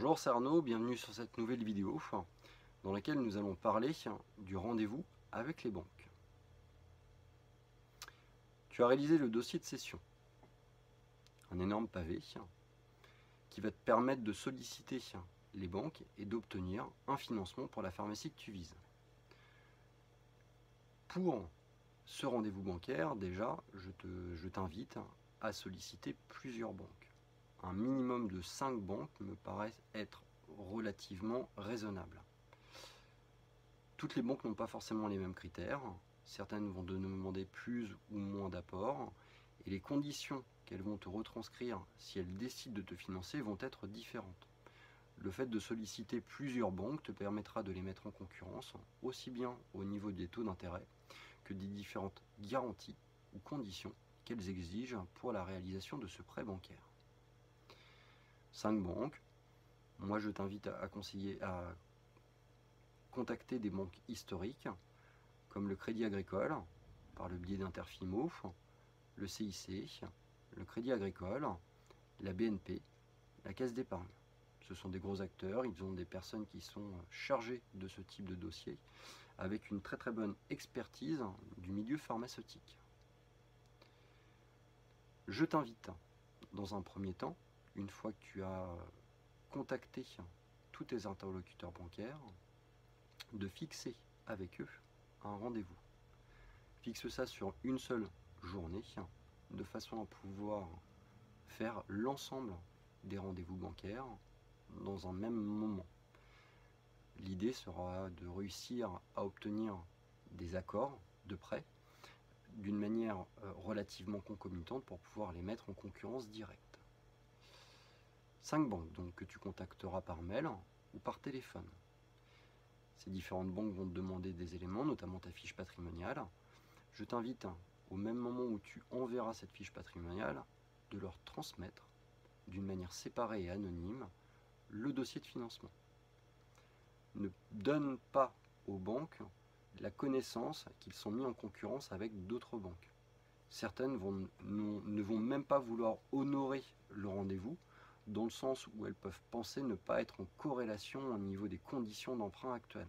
Bonjour, c'est Arnaud, bienvenue sur cette nouvelle vidéo dans laquelle nous allons parler du rendez-vous avec les banques. Tu as réalisé le dossier de cession, un énorme pavé qui va te permettre de solliciter les banques et d'obtenir un financement pour la pharmacie que tu vises. Pour ce rendez-vous bancaire, déjà, je t'invite à solliciter plusieurs banques. Un minimum de 5 banques me paraît être relativement raisonnable. Toutes les banques n'ont pas forcément les mêmes critères. Certaines vont te demander plus ou moins d'apport. Et les conditions qu'elles vont te retranscrire si elles décident de te financer vont être différentes. Le fait de solliciter plusieurs banques te permettra de les mettre en concurrence, aussi bien au niveau des taux d'intérêt que des différentes garanties ou conditions qu'elles exigent pour la réalisation de ce prêt bancaire. 5 banques, moi je t'invite à contacter des banques historiques comme le Crédit Agricole par le biais d'Interfimo, le CIC, le Crédit Agricole, la BNP, la Caisse d'épargne. Ce sont des gros acteurs, ils ont des personnes qui sont chargées de ce type de dossier avec une très bonne expertise du milieu pharmaceutique. Je t'invite dans un premier temps, une fois que tu as contacté tous tes interlocuteurs bancaires, de fixer avec eux un rendez-vous. Fixe ça sur une seule journée, de façon à pouvoir faire l'ensemble des rendez-vous bancaires dans un même moment. L'idée sera de réussir à obtenir des accords de prêt d'une manière relativement concomitante pour pouvoir les mettre en concurrence directe. 5 banques donc que tu contacteras par mail ou par téléphone. Ces différentes banques vont te demander des éléments, notamment ta fiche patrimoniale. Je t'invite, au même moment où tu enverras cette fiche patrimoniale, de leur transmettre, d'une manière séparée et anonyme, le dossier de financement. Ne donne pas aux banques la connaissance qu'ils sont mis en concurrence avec d'autres banques. Certaines ne vont même pas vouloir honorer le rendez-vous, dans le sens où elles peuvent penser ne pas être en corrélation au niveau des conditions d'emprunt actuelles.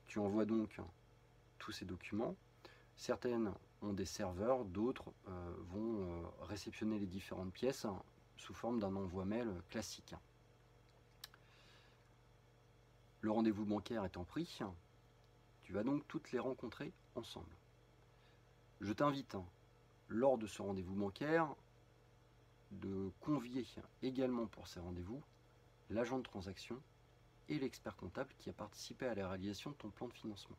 Tu envoies donc tous ces documents. Certaines ont des serveurs, d'autres vont réceptionner les différentes pièces sous forme d'un envoi mail classique. Le rendez-vous bancaire étant pris, tu vas donc toutes les rencontrer ensemble. Je t'invite, lors de ce rendez-vous bancaire, de convier également pour ces rendez-vous l'agent de transaction et l'expert comptable qui a participé à la réalisation de ton plan de financement.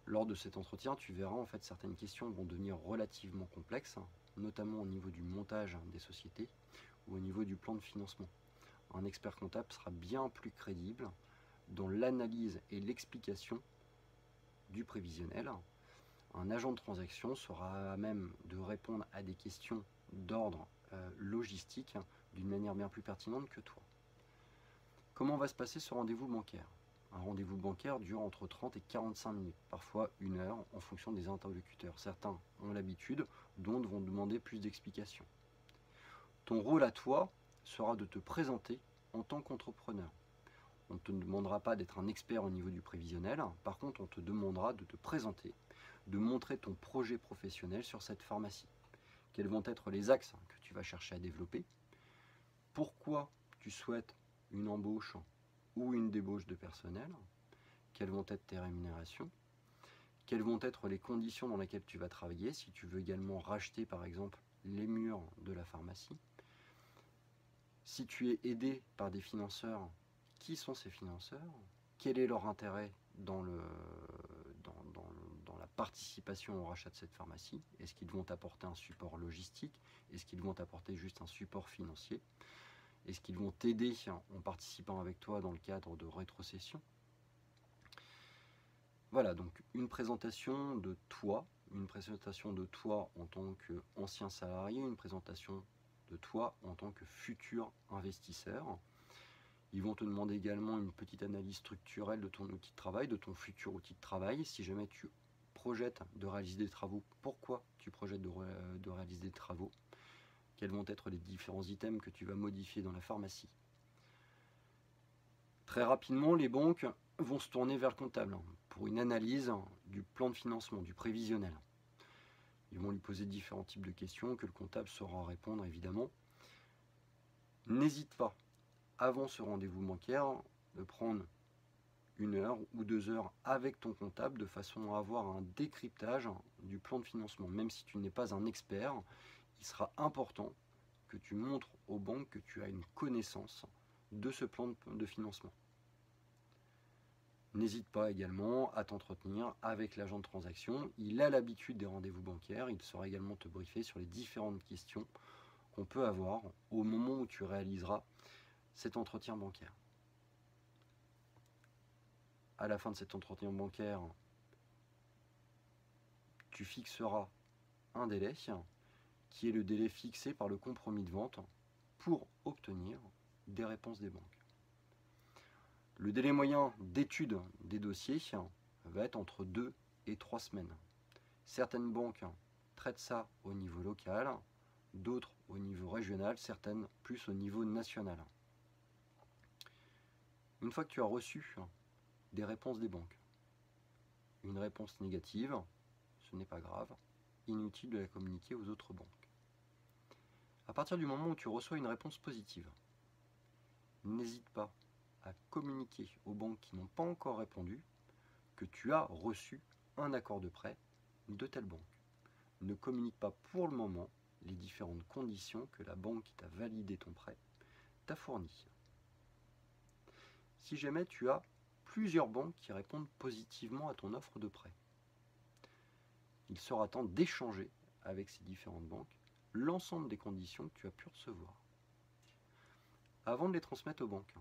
Lors de cet entretien, tu verras en fait certaines questions vont devenir relativement complexes, notamment au niveau du montage des sociétés ou au niveau du plan de financement. Un expert comptable sera bien plus crédible dans l'analyse et l'explication du prévisionnel. Un agent de transaction sera à même de répondre à des questions d'ordre logistique d'une manière bien plus pertinente que toi. Comment va se passer ce rendez-vous bancaire? Un rendez-vous bancaire dure entre 30 et 45 minutes, parfois 1 heure en fonction des interlocuteurs. Certains ont l'habitude, d'autres vont demander plus d'explications. Ton rôle à toi sera de te présenter en tant qu'entrepreneur. On ne te demandera pas d'être un expert au niveau du prévisionnel, par contre on te demandera de te présenter, de montrer ton projet professionnel sur cette pharmacie. Quels vont être les axes que tu vas chercher à développer? Pourquoi tu souhaites une embauche ou une débauche de personnel? Quelles vont être tes rémunérations? Quelles vont être les conditions dans lesquelles tu vas travailler si tu veux également racheter par exemple les murs de la pharmacie? Si tu es aidé par des financeurs, qui sont ces financeurs? Quel est leur intérêt dans la participation au rachat de cette pharmacie? Est-ce qu'ils vont t'apporter un support logistique? Est-ce qu'ils vont t'apporter juste un support financier? Est-ce qu'ils vont t'aider en participant avec toi dans le cadre de rétrocession? Voilà, donc une présentation de toi en tant qu'ancien salarié, une présentation de toi en tant que futur investisseur. Ils vont te demander également une petite analyse structurelle de ton outil de travail, de ton futur outil de travail. Si jamais tu projettes de réaliser des travaux, pourquoi tu projettes de réaliser des travaux? quels vont être les différents items que tu vas modifier dans la pharmacie. Très rapidement, les banques vont se tourner vers le comptable pour une analyse du plan de financement, du prévisionnel. Ils vont lui poser différents types de questions que le comptable saura répondre évidemment. N'hésite pas, avant ce rendez-vous bancaire, de prendre 1 heure ou 2 heures avec ton comptable de façon à avoir un décryptage du plan de financement. Même si tu n'es pas un expert, il sera important que tu montres aux banques que tu as une connaissance de ce plan de financement. N'hésite pas également à t'entretenir avec l'agent de transaction. Il a l'habitude des rendez-vous bancaires. Il saura également te briefer sur les différentes questions qu'on peut avoir au moment où tu réaliseras cet entretien bancaire. À la fin de cet entretien bancaire, tu fixeras un délai qui est le délai fixé par le compromis de vente pour obtenir des réponses des banques. Le délai moyen d'étude des dossiers va être entre 2 et 3 semaines. Certaines banques traitent ça au niveau local, d'autres au niveau régional, certaines plus au niveau national. Une fois que tu as reçu des réponses des banques, une réponse négative, ce n'est pas grave, inutile de la communiquer aux autres banques. À partir du moment où tu reçois une réponse positive, n'hésite pas à communiquer aux banques qui n'ont pas encore répondu que tu as reçu un accord de prêt de telle banque. Ne communique pas pour le moment les différentes conditions que la banque qui t'a validé ton prêt t'a fournies. Si jamais tu as plusieurs banques qui répondent positivement à ton offre de prêt, il sera temps d'échanger avec ces différentes banques l'ensemble des conditions que tu as pu recevoir. Avant de les transmettre aux banques,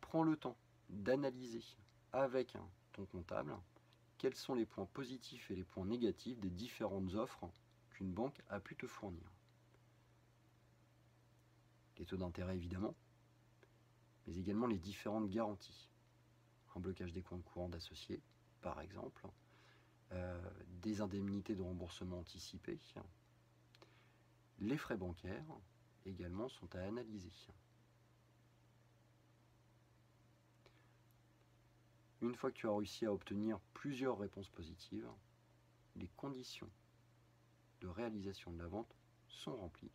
prends le temps d'analyser avec ton comptable quels sont les points positifs et les points négatifs des différentes offres qu'une banque a pu te fournir. Les taux d'intérêt évidemment, mais également les différentes garanties. Un blocage des comptes courants d'associés, par exemple, des indemnités de remboursement anticipées. Les frais bancaires également sont à analyser. Une fois que tu as réussi à obtenir plusieurs réponses positives, les conditions de réalisation de la vente sont remplies.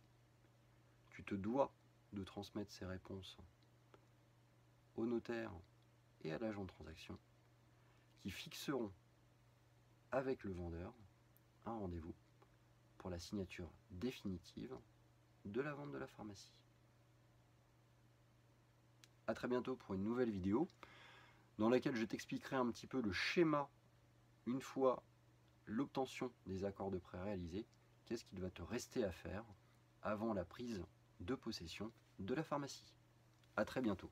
Tu te dois de transmettre ces réponses au notaire et à l'agent de transaction qui fixeront avec le vendeur un rendez-vous pour la signature définitive de la vente de la pharmacie. A très bientôt pour une nouvelle vidéo dans laquelle je t'expliquerai un petit peu le schéma une fois l'obtention des accords de prêt réalisés, qu'est-ce qu'il va te rester à faire avant la prise de possession de la pharmacie. A très bientôt.